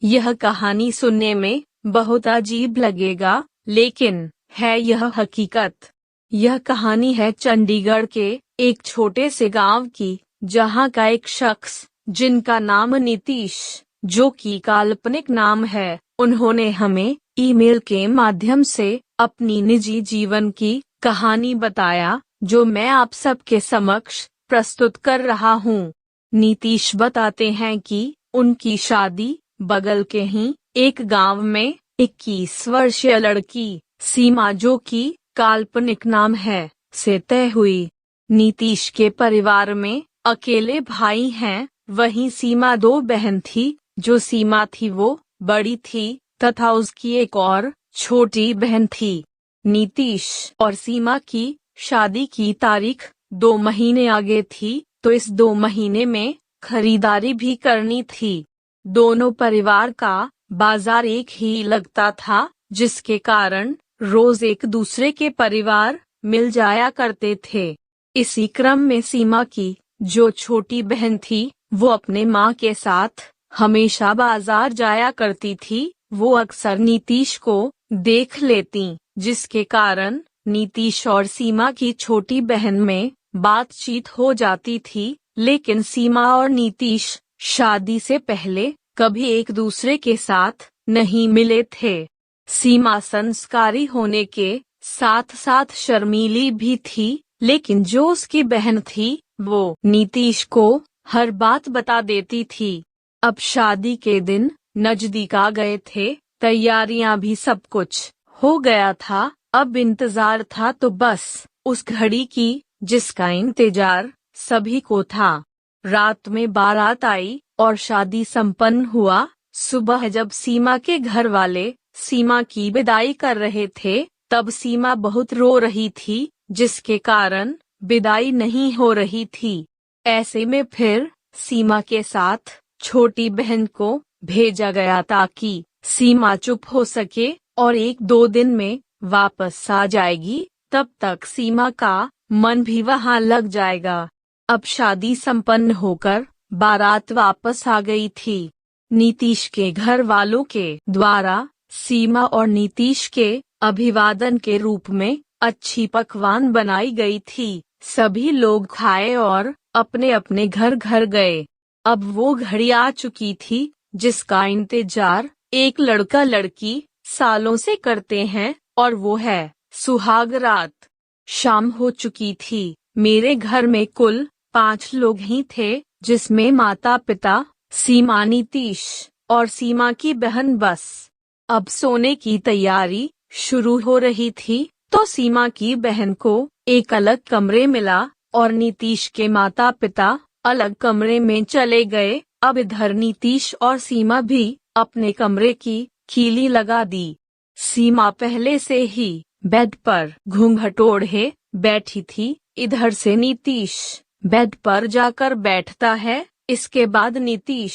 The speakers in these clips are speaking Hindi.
यह कहानी सुनने में बहुत अजीब लगेगा, लेकिन है यह हकीकत। यह कहानी है चंडीगढ़ के एक छोटे से गांव की, जहां का एक शख्स, जिनका नाम नीतीश, जो कि काल्पनिक नाम है, उन्होंने हमें ईमेल के माध्यम से अपनी निजी जीवन की कहानी बताया, जो मैं आप सबके समक्ष प्रस्तुत कर रहा हूँ। नीतीश बताते हैं कि उनकी शादी बगल के ही एक गांव में 21 वर्षीय लड़की सीमा, जो कि काल्पनिक नाम है, से तय हुई। नीतीश के परिवार में अकेले भाई हैं, वहीं सीमा 2 बहन थी। जो सीमा थी वो बड़ी थी तथा उसकी एक और छोटी बहन थी। नीतीश और सीमा की शादी की तारीख 2 महीने आगे थी, तो इस 2 महीने में खरीदारी भी करनी थी। दोनों परिवार का बाजार एक ही लगता था, जिसके कारण रोज एक दूसरे के परिवार मिल जाया करते थे। इसी क्रम में सीमा की जो छोटी बहन थी, वो अपने माँ के साथ हमेशा बाजार जाया करती थी। वो अक्सर नीतीश को देख लेती, जिसके कारण नीतीश और सीमा की छोटी बहन में बातचीत हो जाती थी। लेकिन सीमा और नीतीश शादी से पहले कभी एक दूसरे के साथ नहीं मिले थे। सीमा संस्कारी होने के साथ साथ शर्मीली भी थी, लेकिन जो उसकी बहन थी, वो नीतीश को हर बात बता देती थी। अब शादी के दिन नजदीक आ गए थे, तैयारियां भी सब कुछ हो गया था। अब इंतजार था तो बस उस घड़ी की, जिसका इंतजार सभी को था। रात में बारात आई और शादी संपन्न हुआ। सुबह जब सीमा के घर वाले सीमा की विदाई कर रहे थे, तब सीमा बहुत रो रही थी, जिसके कारण विदाई नहीं हो रही थी। ऐसे में फिर सीमा के साथ छोटी बहन को भेजा गया ताकि सीमा चुप हो सके और 1-2 दिन में वापस आ जाएगी। तब तक सीमा का मन भी वहां लग जाएगा। अब शादी संपन्न होकर बारात वापस आ गई थी। नीतीश के घर वालों के द्वारा सीमा और नीतीश के अभिवादन के रूप में अच्छी पकवान बनाई गई थी। सभी लोग खाए और अपने अपने घर घर गए। अब वो घड़ी आ चुकी थी, जिसका इंतजार एक लड़का लड़की सालों से करते हैं, और वो है सुहाग रात। शाम हो चुकी थी। मेरे घर में कुल 5 लोग ही थे, जिसमें माता पिता, सीमा, नीतीश और सीमा की बहन बस। अब सोने की तैयारी शुरू हो रही थी, तो सीमा की बहन को एक अलग कमरे मिला और नीतीश के माता पिता अलग कमरे में चले गए। अब इधर नीतीश और सीमा भी अपने कमरे की कीली लगा दी। सीमा पहले से ही बेड पर घूंघट ओढ़े बैठी थी। इधर से नीतीश बेड पर जाकर बैठता है। इसके बाद नीतीश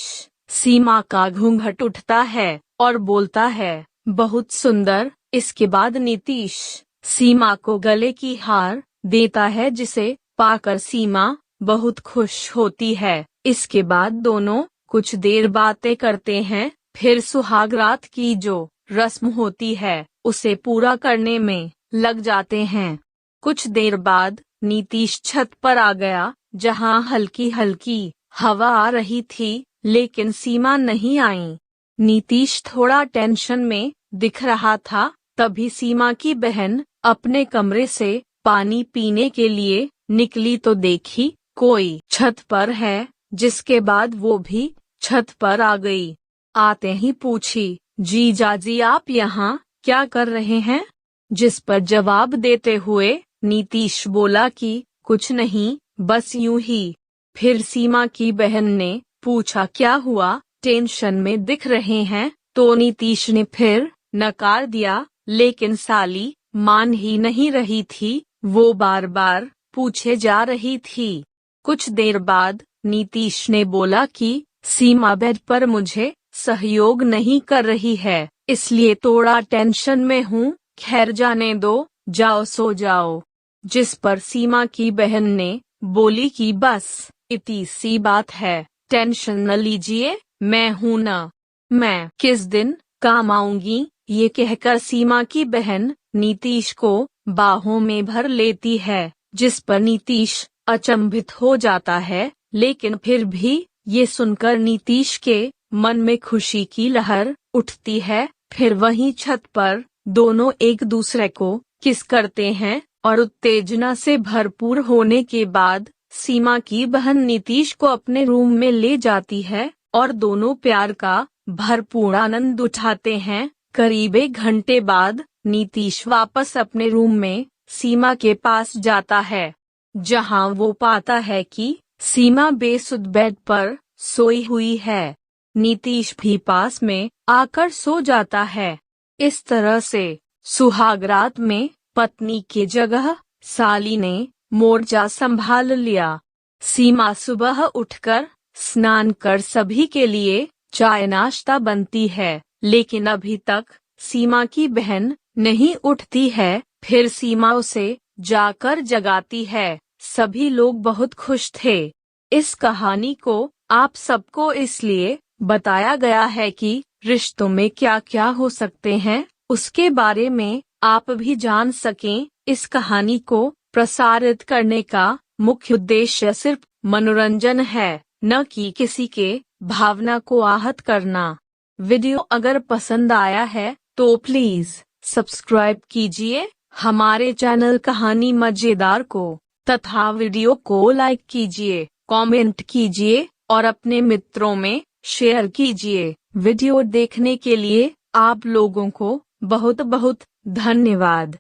सीमा का घूंघट उठता है और बोलता है, बहुत सुंदर। इसके बाद नीतीश सीमा को गले की हार देता है, जिसे पाकर सीमा बहुत खुश होती है। इसके बाद दोनों कुछ देर बातें करते हैं। फिर सुहागरात की जो रस्म होती है, उसे पूरा करने में लग जाते हैं। कुछ देर बाद नीतीश छत पर आ गया, जहां हल्की हल्की हवा आ रही थी, लेकिन सीमा नहीं आई। नीतीश थोड़ा टेंशन में दिख रहा था। तभी सीमा की बहन अपने कमरे से पानी पीने के लिए निकली तो देखी कोई छत पर है, जिसके बाद वो भी छत पर आ गई। आते ही पूछी, जीजाजी आप यहाँ क्या कर रहे हैं? जिस पर जवाब देते हुए नीतीश बोला कि कुछ नहीं, बस यूं ही। फिर सीमा की बहन ने पूछा, क्या हुआ, टेंशन में दिख रहे हैं? तो नीतीश ने फिर नकार दिया, लेकिन साली मान ही नहीं रही थी। वो बार बार पूछे जा रही थी। कुछ देर बाद नीतीश ने बोला कि सीमा बेड पर मुझे सहयोग नहीं कर रही है, इसलिए थोड़ा टेंशन में हूँ। खैर जाने दो, जाओ सो जाओ। जिस पर सीमा की बहन ने बोली कि बस इतनी सी बात है, टेंशन न लीजिए, मैं हूँ ना। मैं किस दिन काम आऊंगी, ये कहकर सीमा की बहन नीतीश को बाहों में भर लेती है, जिस पर नीतीश अचंभित हो जाता है। लेकिन फिर भी ये सुनकर नीतीश के मन में खुशी की लहर उठती है। फिर वहीं छत पर दोनों एक दूसरे को किस करते हैं और उत्तेजना से भरपूर होने के बाद सीमा की बहन नीतीश को अपने रूम में ले जाती है और दोनों प्यार का भरपूर आनंद उठाते हैं। करीब 1 घंटे बाद नीतीश वापस अपने रूम में सीमा के पास जाता है, जहां वो पाता है कि सीमा बेसुध बेड पर सोई हुई है। नीतीश भी पास में आकर सो जाता है। इस तरह से सुहागरात में पत्नी की जगह साली ने मोर्चा संभाल लिया। सीमा सुबह उठकर स्नान कर सभी के लिए चाय नाश्ता बनती है, लेकिन अभी तक सीमा की बहन नहीं उठती है। फिर सीमा उसे जाकर जगाती है। सभी लोग बहुत खुश थे। इस कहानी को आप सबको इसलिए बताया गया है कि रिश्तों में क्या क्या हो सकते हैं, उसके बारे में आप भी जान सकें। इस कहानी को प्रसारित करने का मुख्य उद्देश्य सिर्फ मनोरंजन है, न कि किसी के भावना को आहत करना। वीडियो अगर पसंद आया है तो प्लीज सब्सक्राइब कीजिए हमारे चैनल कहानी मजेदार को, तथा वीडियो को लाइक कीजिए, कमेंट कीजिए और अपने मित्रों में शेयर कीजिए। वीडियो देखने के लिए आप लोगों को बहुत बहुत धन्यवाद।